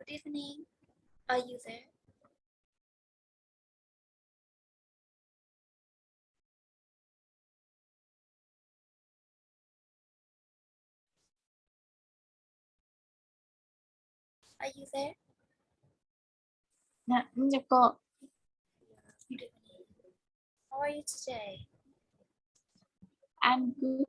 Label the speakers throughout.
Speaker 1: Good evening. Are you there? Are you there?
Speaker 2: Dạ, em chào cô.
Speaker 1: Good evening. How are you today?
Speaker 2: I'm good.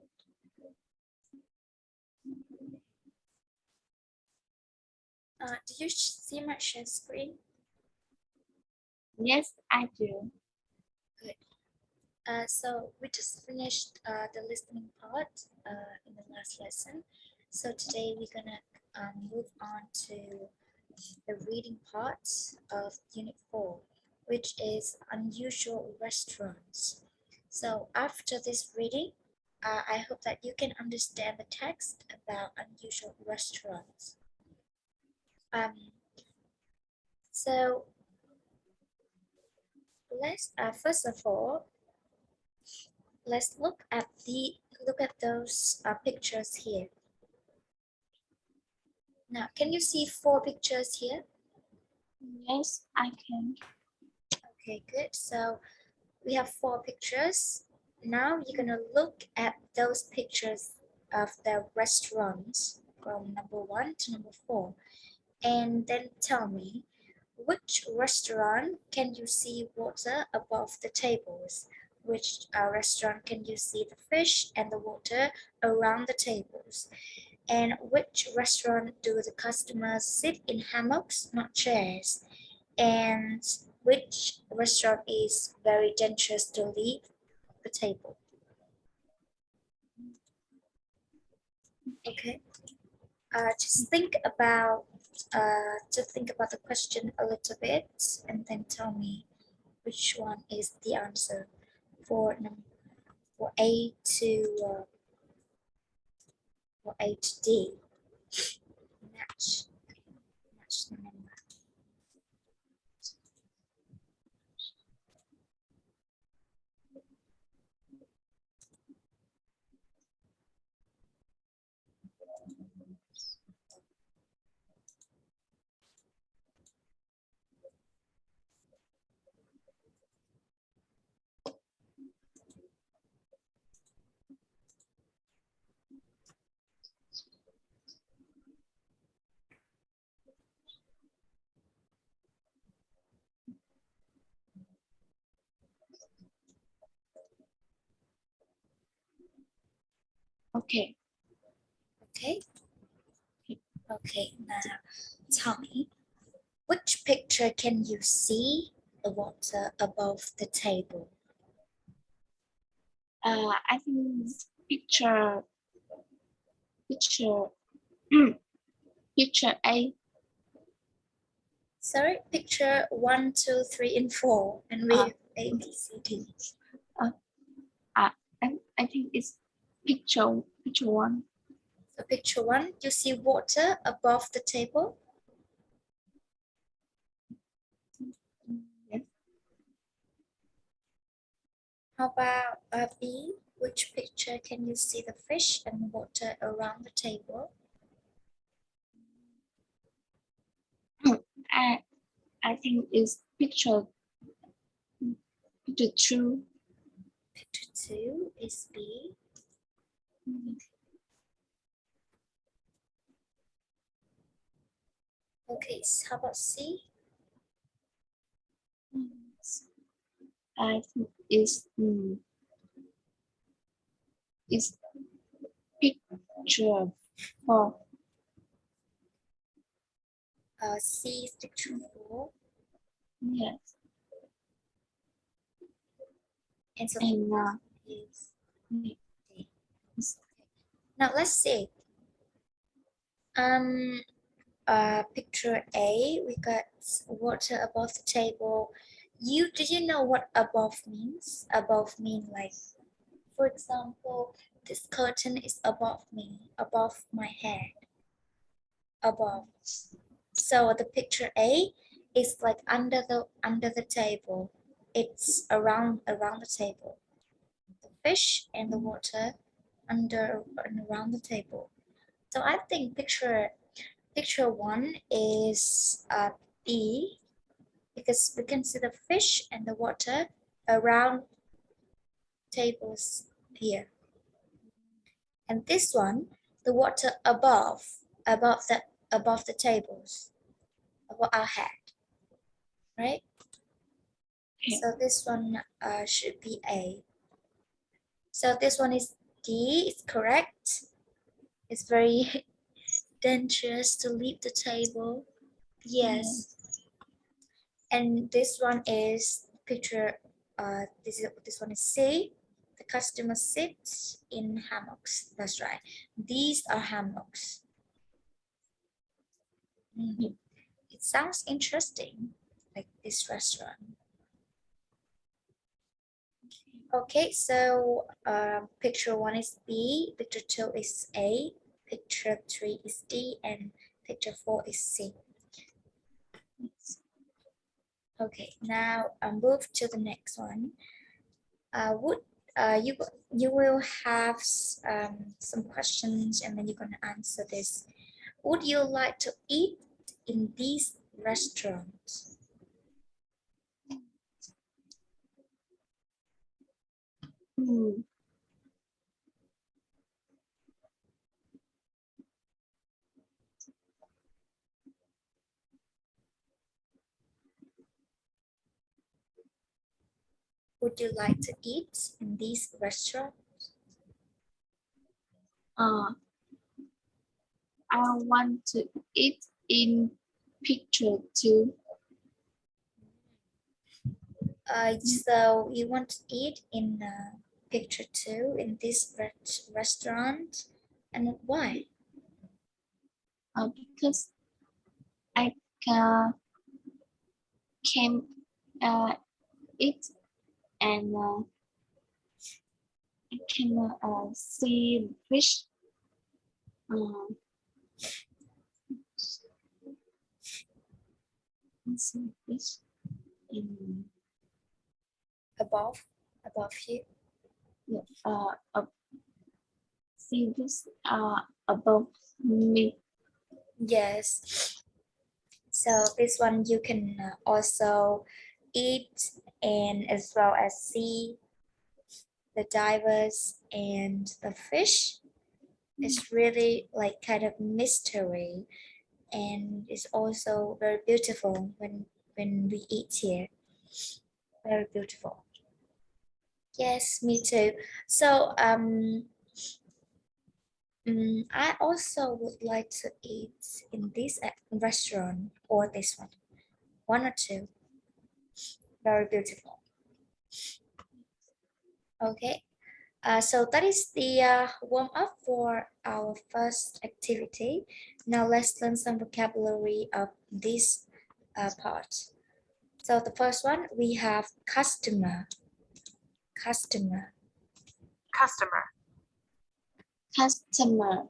Speaker 1: Do you see my share screen?
Speaker 2: Yes, I do.
Speaker 1: Good. So we just finished the listening part in the last lesson. So today we're gonna move on to the reading part of Unit 4, which is unusual restaurants. So after this reading, I hope that you can understand the text about unusual restaurants. So let's first of all, let's look at those pictures here. Now, can you see 4 pictures here?
Speaker 2: Yes, I can.
Speaker 1: Okay, good. So we have 4 pictures. Now you're gonna look at those pictures of the restaurants from number 1 to number 4, and then tell me which restaurant can you see water above the tables? Which restaurant can you see the fish and the water around the tables? And which restaurant do the customers sit in hammocks, not chairs? And which restaurant is very dangerous to leave the table? Okay. Just think about the question a little bit, and then tell me which one is the answer for A to for A to D. Match the number.
Speaker 2: Okay.
Speaker 1: Okay. Okay. Now, tell me, which picture can you see the water above the table?
Speaker 2: I think picture picture A.
Speaker 1: Sorry, picture 1, 2, 3, and 4, and we have A, B, C, D.
Speaker 2: I think it's picture 1.
Speaker 1: So picture 1, you see water above the table.
Speaker 2: Yes.
Speaker 1: How about B? Which picture can you see the fish and water around the table?
Speaker 2: I think it's picture 2.
Speaker 1: Picture 2 is B. Okay, so how about C?
Speaker 2: I think it's picture 4.
Speaker 1: C is picture 4.
Speaker 2: Yes.
Speaker 1: And so
Speaker 2: And
Speaker 1: is
Speaker 2: D.
Speaker 1: now let's see. Picture A, we got water above the table. Did you know what above means? Above mean like, for example, this curtain is above me, above my head, above. So the picture A is like under the table. It's around the table. The fish and the water under and around the table. So I think picture Picture 1 is B, because we can see the fish and the water around tables here. And this one, the water above the tables, above our head, right?
Speaker 2: Yeah.
Speaker 1: So this one should be A. So this one is D, is correct. It's very dangerous to leave the table. Yes. And this one is picture, this one is C. The customer sits in hammocks. That's right. These are hammocks. It sounds interesting, like this restaurant. Okay, so picture 1 is B, picture 2 is A, picture 3 is D, and picture 4 is C. Okay, now move to the next one. You will have some questions, and then you're gonna answer this. Would you like to eat in these restaurants? Would you like to eat in these restaurants?
Speaker 2: I want to eat in picture 2.
Speaker 1: So you want to eat in picture 2 in this restaurant, and why?
Speaker 2: Because I can eat and I can see fish. See fish in
Speaker 1: Above you?
Speaker 2: see this above me.
Speaker 1: Yes. So this one you can also eat and as well as see the divers and the fish. It's really like kind of mystery, and it's also very beautiful when we eat here. Very beautiful. Yes, me too. So I also would like to eat in this restaurant or this one or two. Very beautiful. Okay. So that is the warm up for our first activity. Now let's learn some vocabulary of this part. So the first one, we have customer. Customer.
Speaker 2: Customer.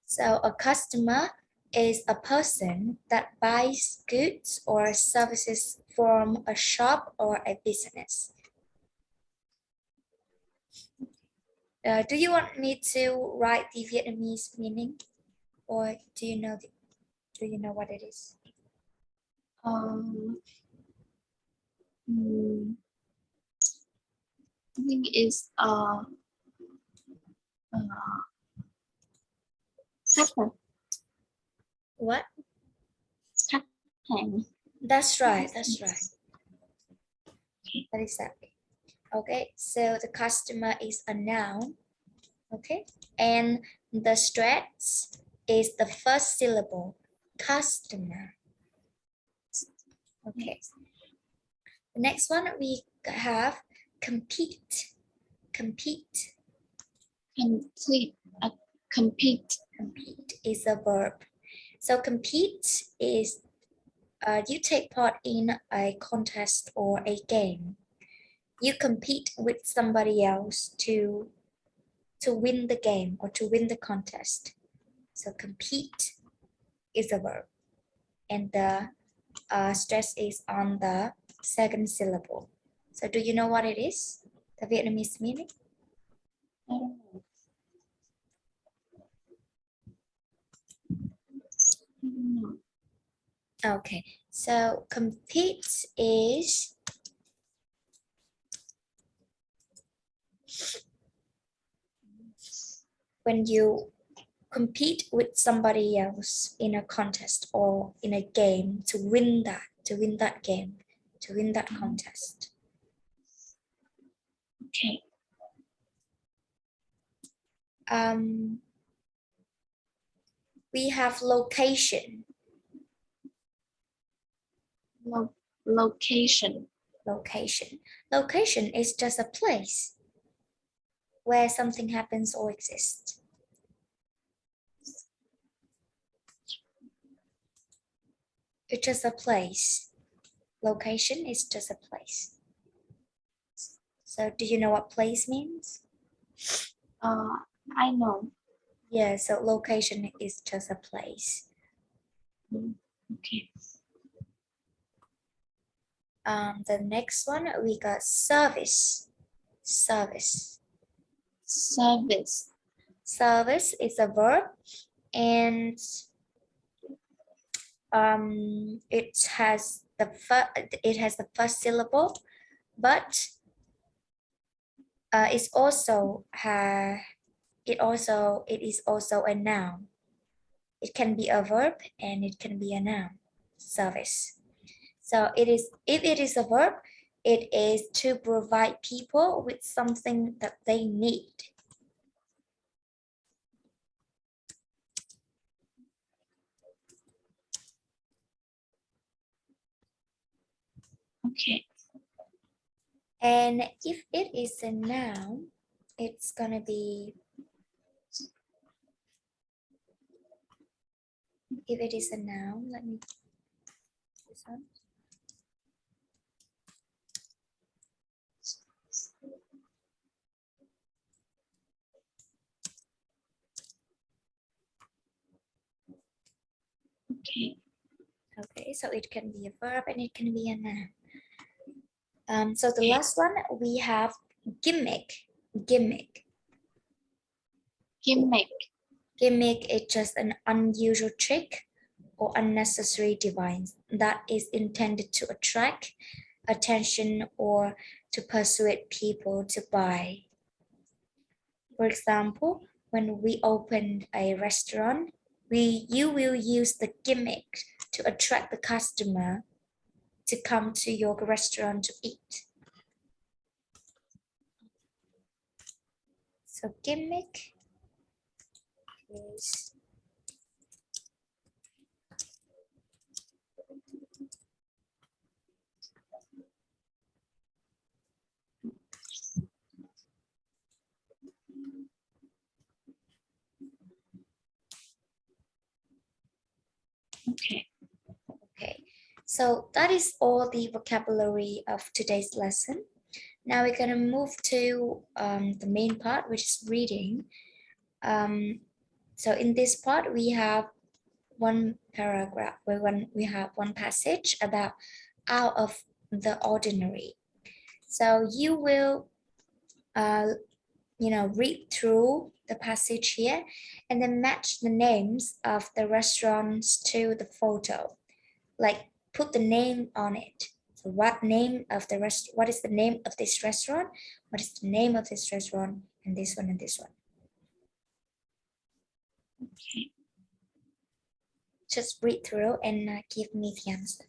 Speaker 1: So a customer is a person that buys goods or services from a shop or a business. Do you want me to write the Vietnamese meaning, or do you know what it is?
Speaker 2: I think it's khách
Speaker 1: What?
Speaker 2: hàng.
Speaker 1: That's right. That's right. That is that. Okay, so the customer is a noun. Okay, and the stress is the first syllable. Customer. Okay. The next one we have compete. Compete.
Speaker 2: Complete. Compete.
Speaker 1: Compete is a verb. So compete is you take part in a contest or a game. You compete with somebody else to win the game or to win the contest. So compete is a verb, and the stress is on the second syllable. So do you know what it is? The Vietnamese meaning?
Speaker 2: I don't know.
Speaker 1: Okay, so compete is when you compete with somebody else in a contest or in a game to win that game, to win that contest.
Speaker 2: Okay.
Speaker 1: We have location.
Speaker 2: Location.
Speaker 1: Location. Location is just a place where something happens or exists. It's just a place. Location is just a place. So do you know what place means?
Speaker 2: I know.
Speaker 1: Yeah, so location is just a place.
Speaker 2: Okay.
Speaker 1: The next one we got service. Service.
Speaker 2: Service.
Speaker 1: Service is a verb, and it has the first syllable, but it is also a noun. It can be a verb and it can be a noun. Service. So if it is a verb, it is to provide people with something that they need.
Speaker 2: Okay.
Speaker 1: And if it is a noun, it's gonna be, if it is a noun, let me this one.
Speaker 2: Okay.
Speaker 1: Okay, so it can be a verb and it can be a noun. So the
Speaker 2: Okay.
Speaker 1: last one we have gimmick. Gimmick.
Speaker 2: Gimmick.
Speaker 1: Gimmick is just an unusual trick or unnecessary device that is intended to attract attention or to persuade people to buy. For example, when we open a restaurant, you will use the gimmick to attract the customer to come to your restaurant to eat. So gimmick is
Speaker 2: Okay.
Speaker 1: okay. So that is all the vocabulary of today's lesson. Now we're gonna move to the main part, which is reading. So in this part, we have one paragraph, we have one passage about out of the ordinary. So you will, read through the passage here and then match the names of the restaurants to the photo. Like put the name on it. So what is the name of this restaurant? What is the name of this restaurant? And this one and this one.
Speaker 2: Okay.
Speaker 1: Just read through and give me the answer.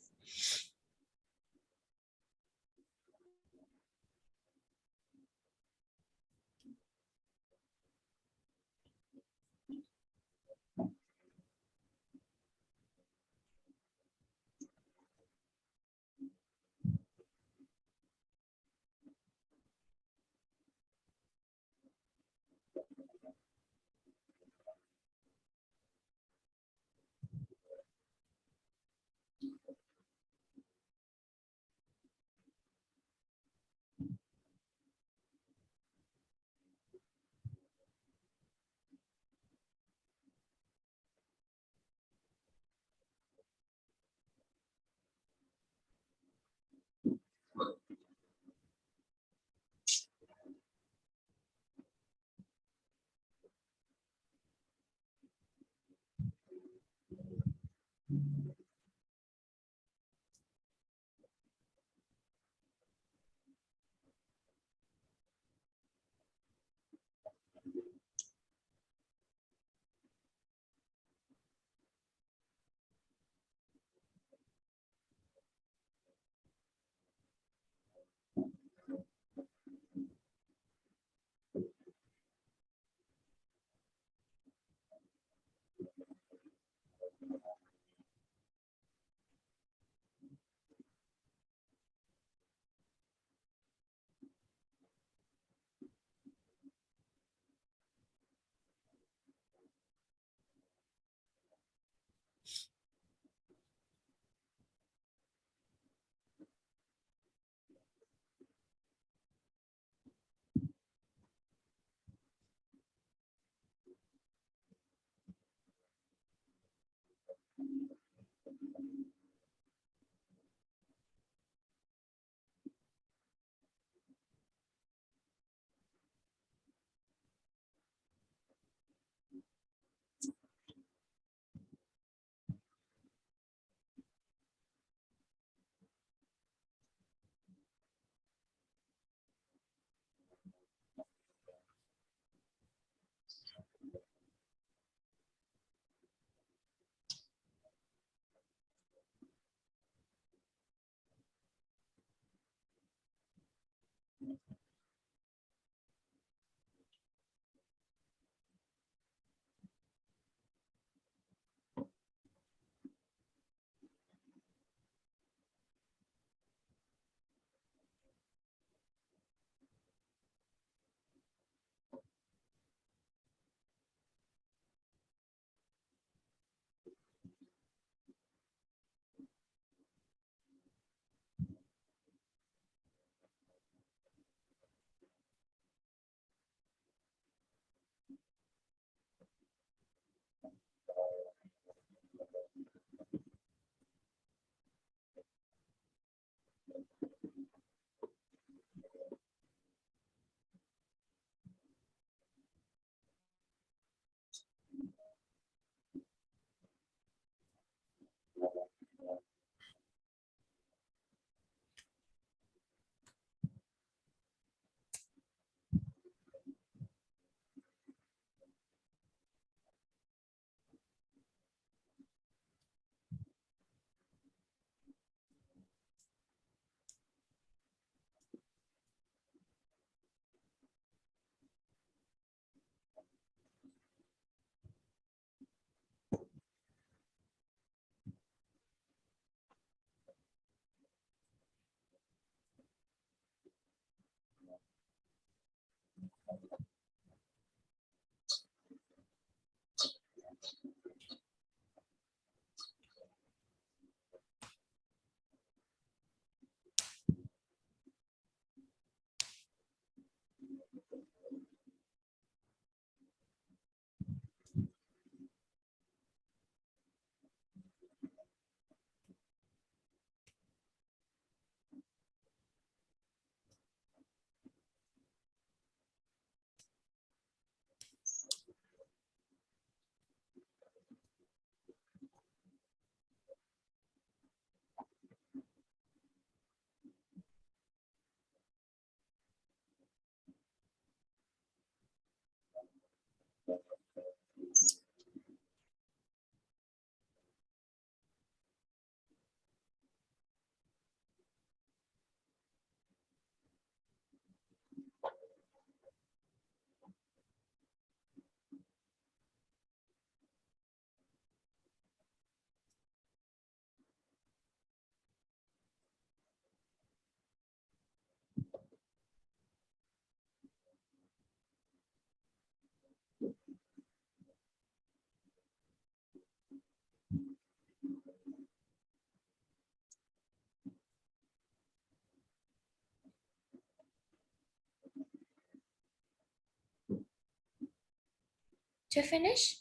Speaker 1: To finish?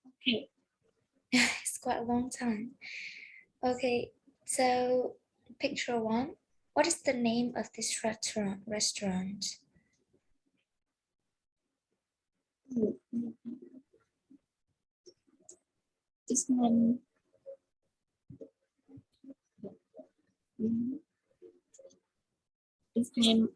Speaker 2: Okay.
Speaker 1: It's quite a long time. Okay, so picture one. What is the name of this restaurant?
Speaker 2: This name, this name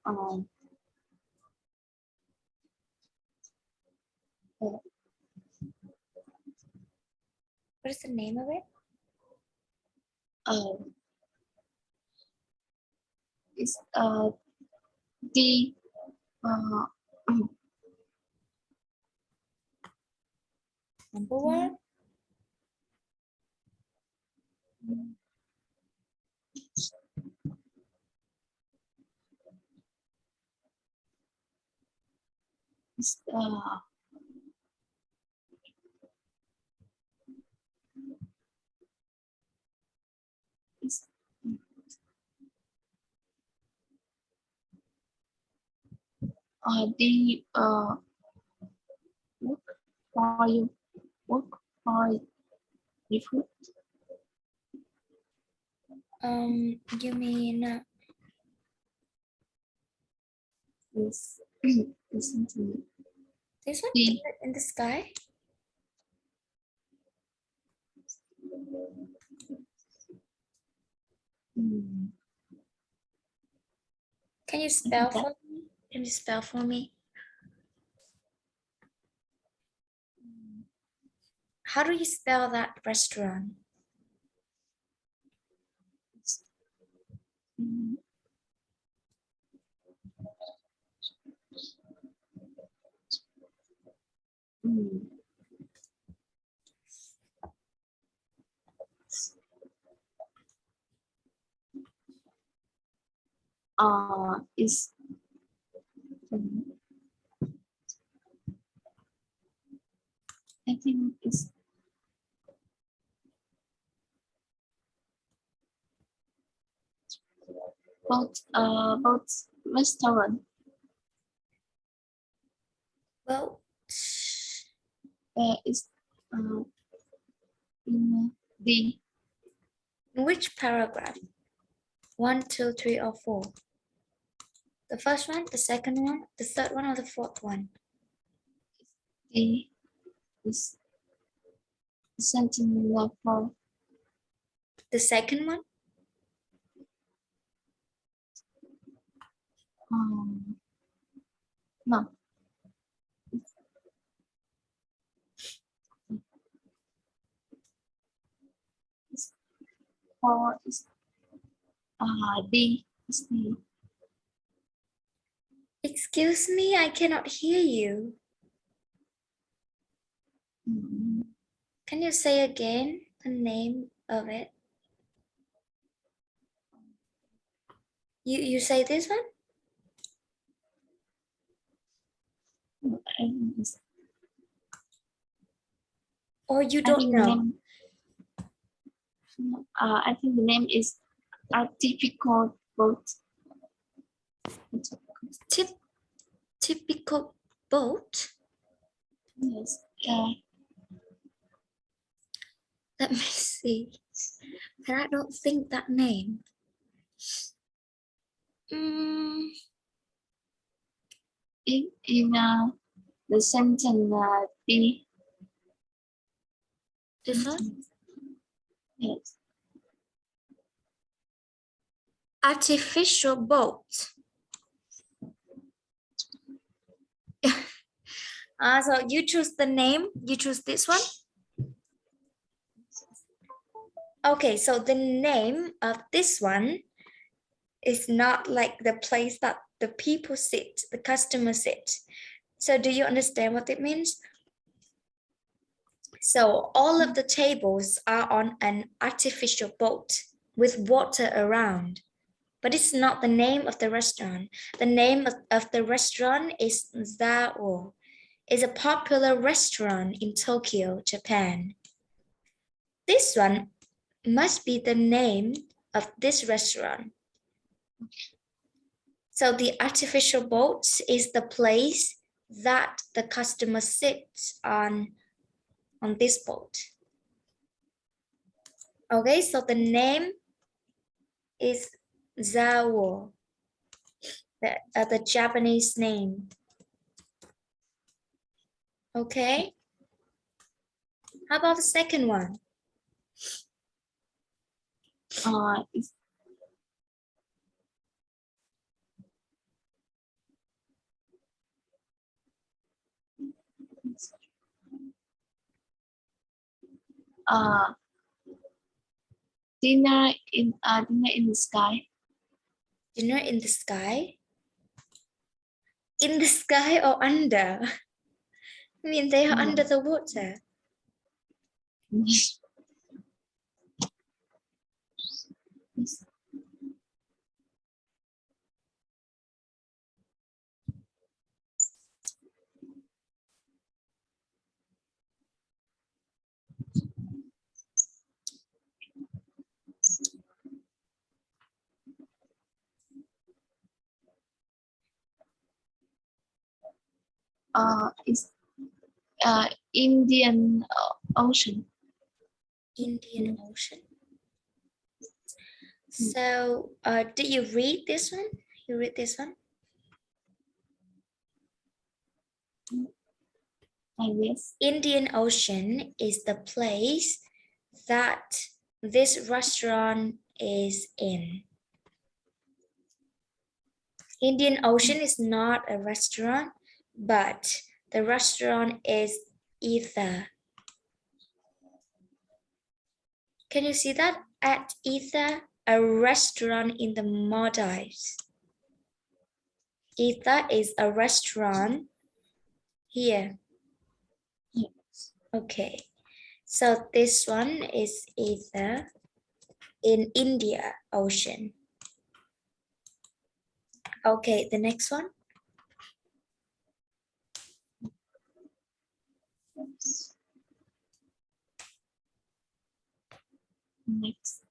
Speaker 1: What is the name of it?
Speaker 2: uh, is the uh,
Speaker 1: Number one.
Speaker 2: is is the work for you work for Seafood.
Speaker 1: You mean
Speaker 2: Is isn't it?
Speaker 1: this one?
Speaker 2: The
Speaker 1: In the sky?
Speaker 2: mm,
Speaker 1: Can you
Speaker 2: I
Speaker 1: spell
Speaker 2: think that
Speaker 1: for me? Can you spell for me? How do you spell that restaurant?
Speaker 2: is, mm, mm, is mm, I think it's both restaurant.
Speaker 1: Well,
Speaker 2: Is in the
Speaker 1: in which paragraph? 1, 2, 3, or 4? The first one, the second one, the third one, or the fourth one?
Speaker 2: the is sentence for
Speaker 1: The second one?
Speaker 2: um no it's for is the is the
Speaker 1: Excuse me, I cannot hear you.
Speaker 2: mm,
Speaker 1: Can you say again the name of it? You say this one?
Speaker 2: is-
Speaker 1: Or you
Speaker 2: I
Speaker 1: don't
Speaker 2: think the
Speaker 1: know?
Speaker 2: name I think the name is Artificial Boat.
Speaker 1: Tip, typical boat?
Speaker 2: Yes.
Speaker 1: Let me see. But I don't think that name. Mm,
Speaker 2: In the sentence the
Speaker 1: this one?
Speaker 2: yes.
Speaker 1: Artificial boat. So you choose the name, you choose this one? Okay, so the name of this one is not like the place that the people sit, the customers sit. So do you understand what it means? So all of the tables are on an artificial boat with water around, but it's not the name of the restaurant. The name of the restaurant is Zao. It's a popular restaurant in Tokyo, Japan. This one must be the name of this restaurant. So the artificial boat is the place that the customer sits on this boat. Okay, so the name is Zao, the Japanese name. Okay, how about the second one?
Speaker 2: It's, uh, dinner in the sky.
Speaker 1: Dinner in the sky? In the sky or under? I mean, they are under the water.
Speaker 2: Yes. It's Indian Ocean.
Speaker 1: Indian Ocean. So, did you read this one? You read this one?
Speaker 2: I guess.
Speaker 1: Indian Ocean is the place that this restaurant is in. Indian Ocean is not a restaurant, but the restaurant is Ether. Can you see that? At Ether, a restaurant in the Maldives. Ether is a restaurant here.
Speaker 2: Yes.
Speaker 1: Okay, so this one is Ether in India Ocean. Okay, the next one.
Speaker 2: Yes. Next.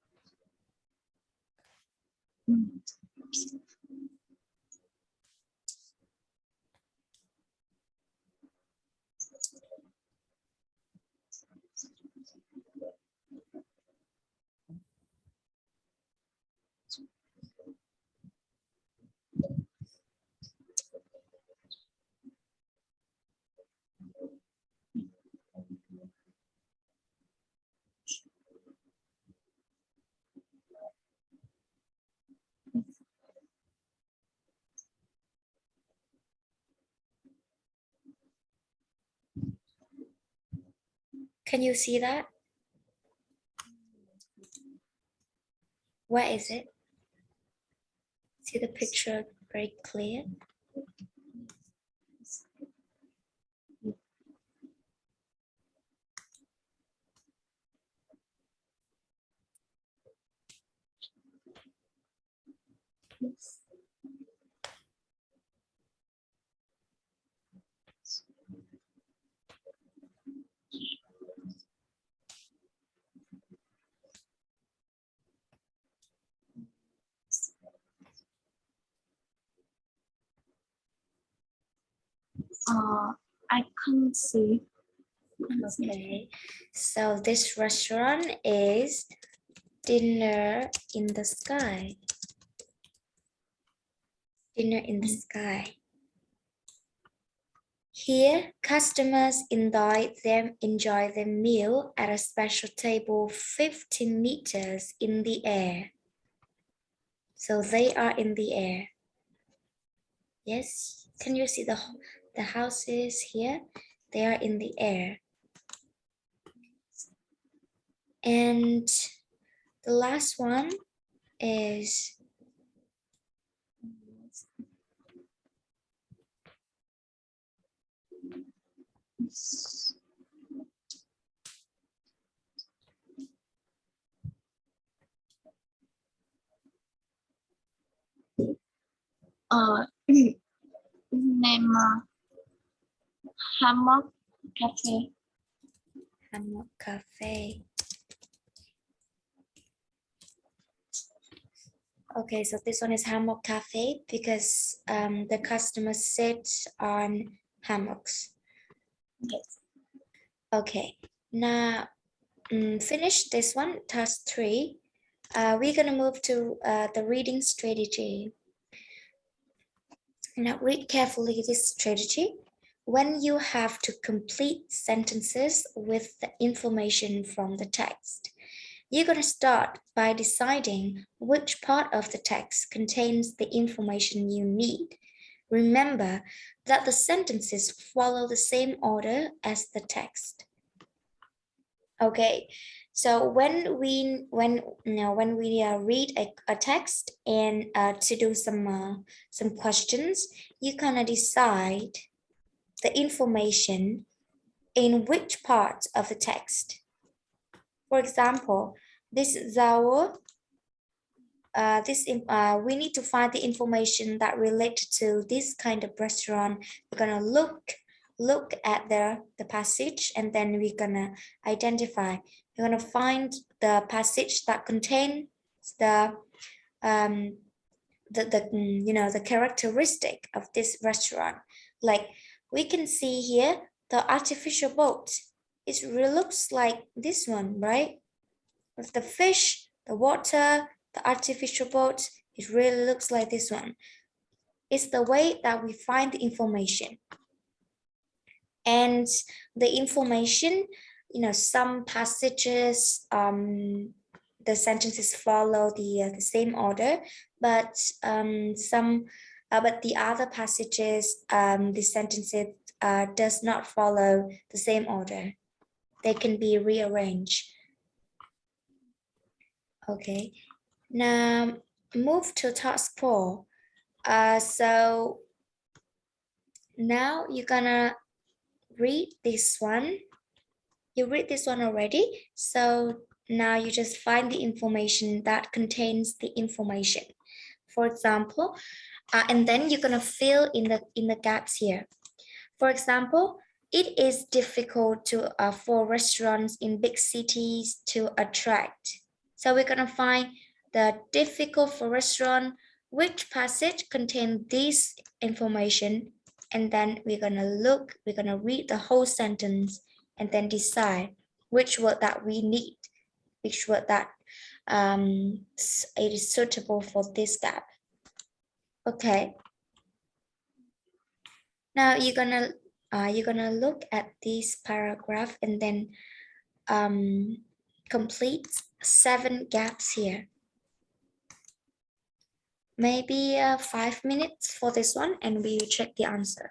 Speaker 1: Can you see that? Where is it? See the picture very clear?
Speaker 2: Yes. I can't see.
Speaker 1: Okay, so this restaurant is Dinner in the Sky. Dinner in the Sky. Here, customers enjoy their meal at a special table 15 meters in the air. So they are in the air. Yes, can you see the houses here? They are in the air. And the last one is
Speaker 2: Name Hammock Cafe.
Speaker 1: Hammock Cafe. Okay, so this one is Hammock Cafe because the customers sit on hammocks.
Speaker 2: Yes.
Speaker 1: Okay, now finish this one, task 3. We're gonna move to the reading strategy. Now read carefully this strategy. When you have to complete sentences with the information from the text, you're going to start by deciding which part of the text contains the information you need. Remember that the sentences follow the same order as the text. Okay, so when we read a text and to do some questions, you kind of decide the information in which part of the text. For example, this Zhao, we need to find the information that related to this kind of restaurant. We're gonna look at the passage, and then we're gonna identify. We're gonna find the passage that contains the the characteristic of this restaurant. Like we can see here the artificial boat. It really looks like this one, right? With the fish, the water, the artificial boat, it really looks like this one. It's the way that we find the information. And the information, some passages, the sentences follow the same order, but but the other passages, the sentences does not follow the same order. They can be rearranged. Okay, now move to task 4. So now you're gonna read this one. You read this one already, so now you just find the information that contains the information. For example, and then you're gonna fill in the gaps here. For example, it is difficult for restaurants in big cities to attract. So we're gonna find the difficult for restaurant, which passage contain this information, and then we're gonna read the whole sentence and then decide which word that we need, which word that it is suitable for this gap. Okay. Now you're gonna look at this paragraph and then complete 7 gaps here. Maybe 5 minutes for this one, and we check the answer.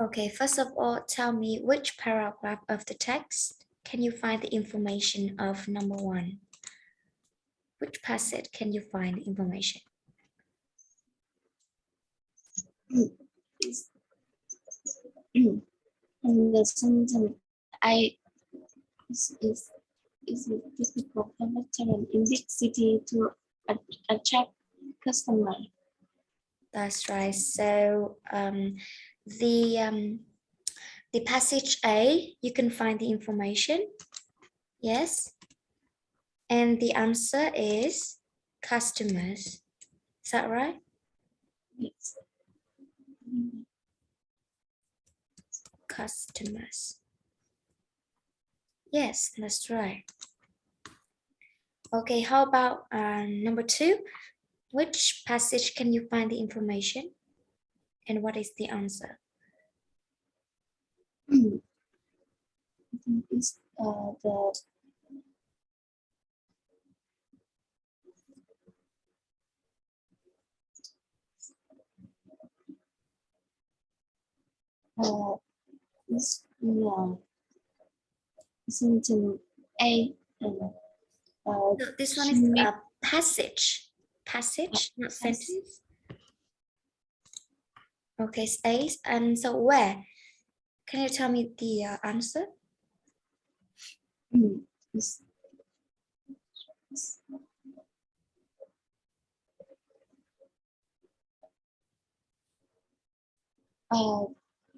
Speaker 1: Okay, first of all, tell me which paragraph of the text can you find the information of number 1? Which passage can you find the information?
Speaker 2: And the sentence I is difficult for restaurant in big city to attract customer.
Speaker 1: That's right. So the passage A, you can find the information. Yes. And the answer is customers. Is that right?
Speaker 2: Yes.
Speaker 1: Customers. Yes, that's right. Okay, how about number 2? Which passage can you find the information? And what is the answer?
Speaker 2: It's it's sentence A and
Speaker 1: No, this one is
Speaker 2: make
Speaker 1: a passage. Passage, not sentence. Okay, space. And so where? Can you tell me the answer?
Speaker 2: it's,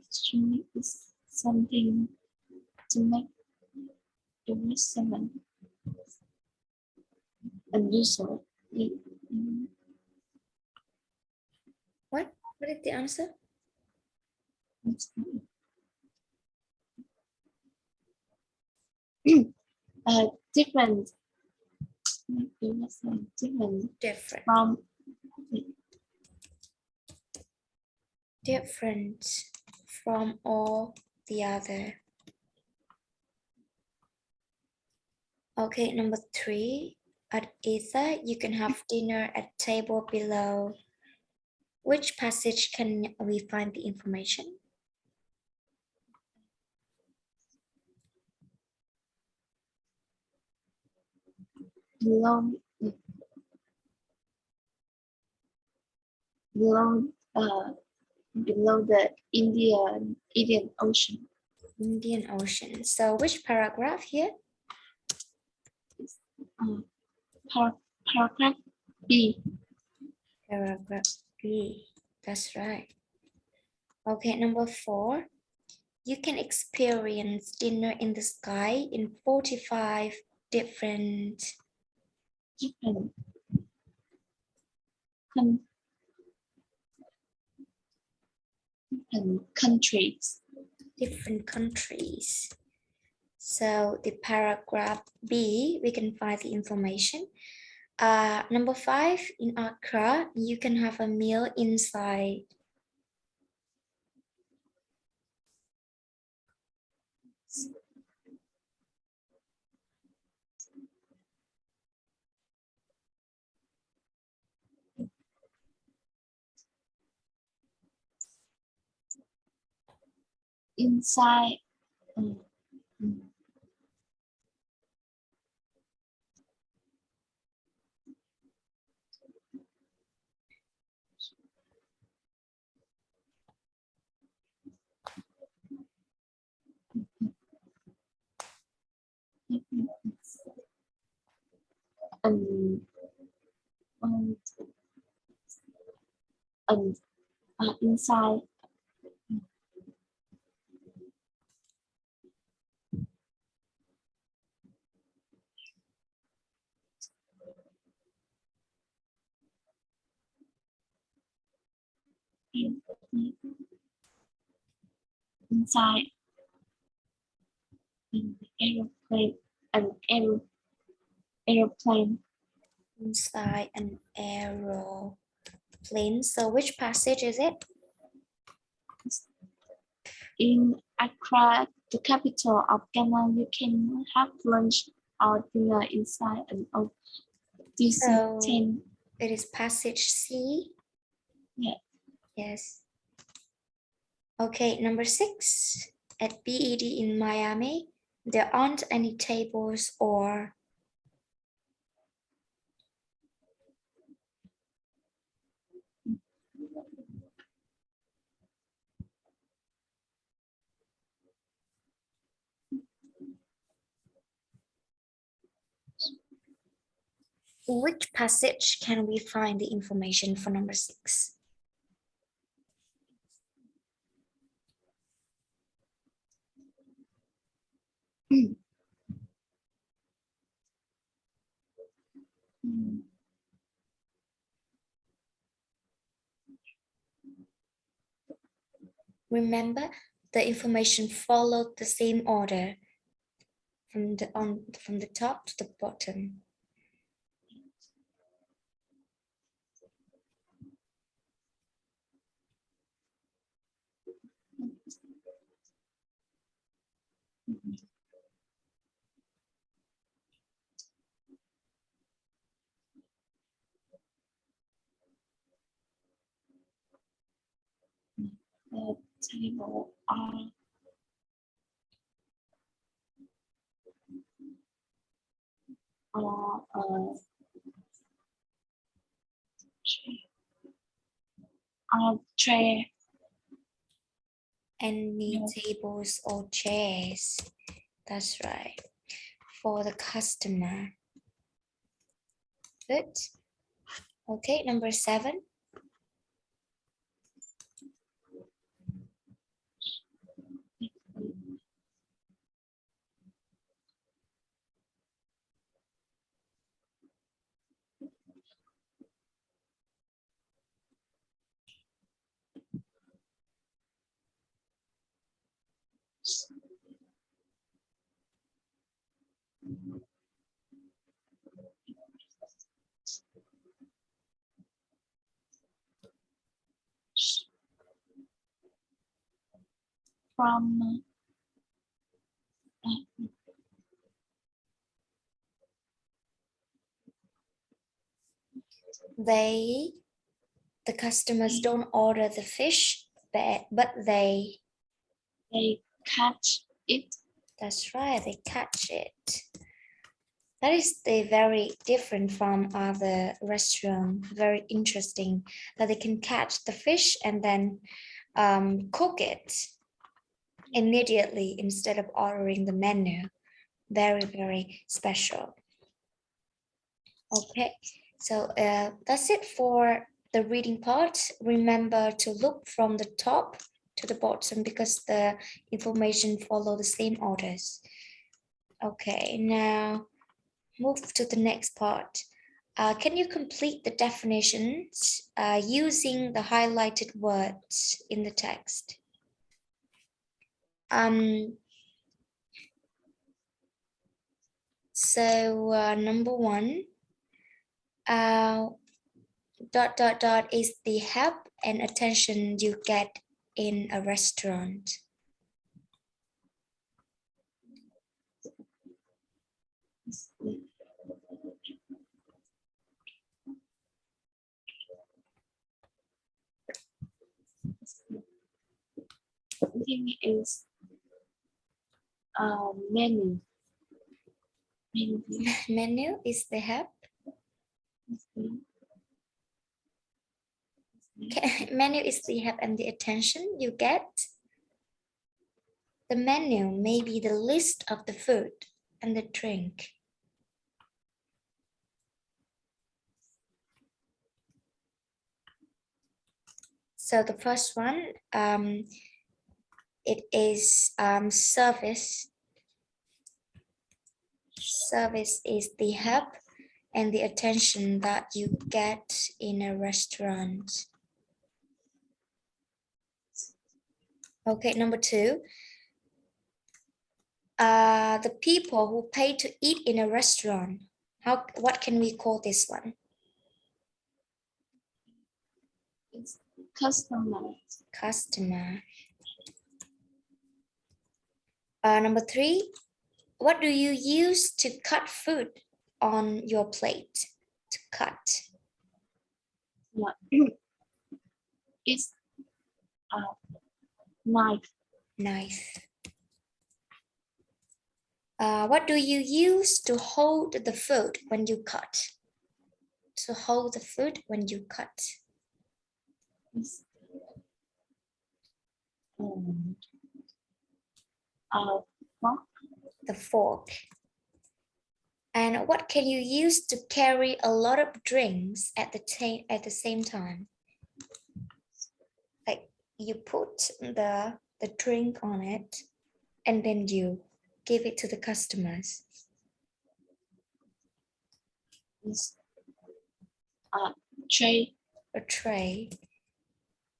Speaker 2: extremely is something to make the seven unusual.
Speaker 1: What? What is the answer?
Speaker 2: Different. Different
Speaker 1: Different.
Speaker 2: from
Speaker 1: Different from all the other. Okay, number 3. At either you can have dinner at table below. Which passage can we find the information?
Speaker 2: below below below the Indian Ocean.
Speaker 1: Indian Ocean. So which paragraph here?
Speaker 2: Paragraph B.
Speaker 1: Paragraph B. That's right. Okay, number 4. You can experience dinner in the sky in 45 different
Speaker 2: Different con- countries.
Speaker 1: different countries. So the paragraph B, we can find the information. Number 5, in Accra, you can have a meal inside.
Speaker 2: Inside and um, and inside inside an aeroplane aeroplane
Speaker 1: Inside an aeroplane. So which passage is it?
Speaker 2: in Accra, the capital of Ghana. You can have lunch or dinner inside an
Speaker 1: So
Speaker 2: DC-10.
Speaker 1: it is passage C.
Speaker 2: Yeah.
Speaker 1: Yes. Okay, number 6. At BED in Miami, there aren't any tables or which passage can we find the information for number 6? Remember, the information followed the same order from the top to the bottom.
Speaker 2: The table are tray.
Speaker 1: Any tables or chairs. That's right. For the customer. Good. Okay, number 7.
Speaker 2: From
Speaker 1: The customers don't order the fish, but they
Speaker 2: catch it.
Speaker 1: That's right, they catch it. That is very different from other restaurant. Very interesting that they can catch the fish and then cook it immediately instead of ordering the menu. Very, very special. Okay, so that's it for the reading part. Remember to look from the top to the bottom because the information follow the same orders. Okay, now move to the next part. Can you complete the definitions using the highlighted words in the text? So number 1, is the help and attention you get in a restaurant.
Speaker 2: Thing is menu.
Speaker 1: Menu is the help. Menu is the help and the attention you get. The menu may be the list of the food and the drink. So the first one, it is service. Service is the help and the attention that you get in a restaurant. Okay, number 2. The people who pay to eat in a restaurant. What can we call this one?
Speaker 2: It's customer.
Speaker 1: Customer. Number 3. What do you use to cut food on your plate? To cut.
Speaker 2: It's a knife.
Speaker 1: Knife. What do you use to hold the food when you cut? To hold the food when you cut.
Speaker 2: It's fork.
Speaker 1: The fork. And what can you use to carry a lot of drinks at the same time? Like you put the drink on it and then you give it to the customers.
Speaker 2: It's a tray.
Speaker 1: A tray.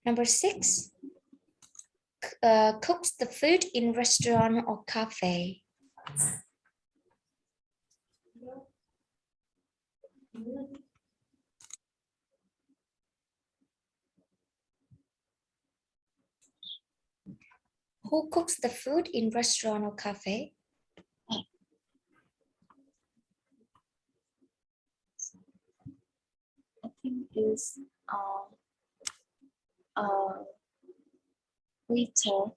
Speaker 1: Number 6. cooks the food in restaurant or cafe? Who cooks the food in restaurant or cafe?
Speaker 2: I think is waiter.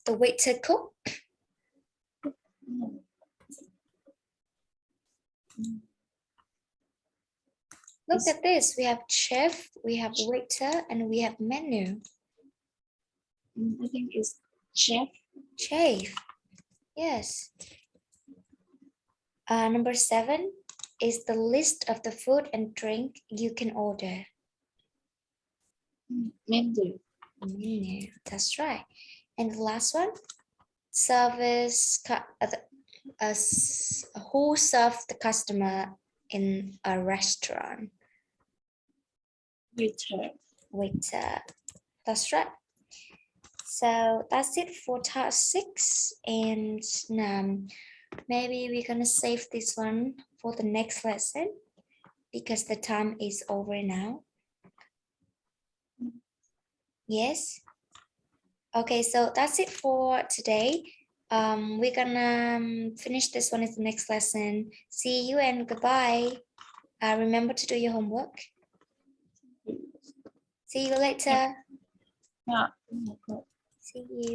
Speaker 1: The waiter cook?
Speaker 2: Mm.
Speaker 1: Look at this. We have chef, we have waiter, and we have menu.
Speaker 2: I think it's chef.
Speaker 1: Chef. Yes. Number 7 is the list of the food and drink you can order.
Speaker 2: Menu.
Speaker 1: Menu. That's right. And the last one, service. Who serves the customer in a restaurant?
Speaker 2: Waiter.
Speaker 1: Waiter. That's right. So that's it for task 6, and maybe we're gonna save this one for the next lesson because the time is over now. Yes. Okay, so that's it for today. We're gonna finish this one in the next lesson. See you and goodbye. Remember to do your homework. See you later.
Speaker 2: Yeah.
Speaker 1: See you.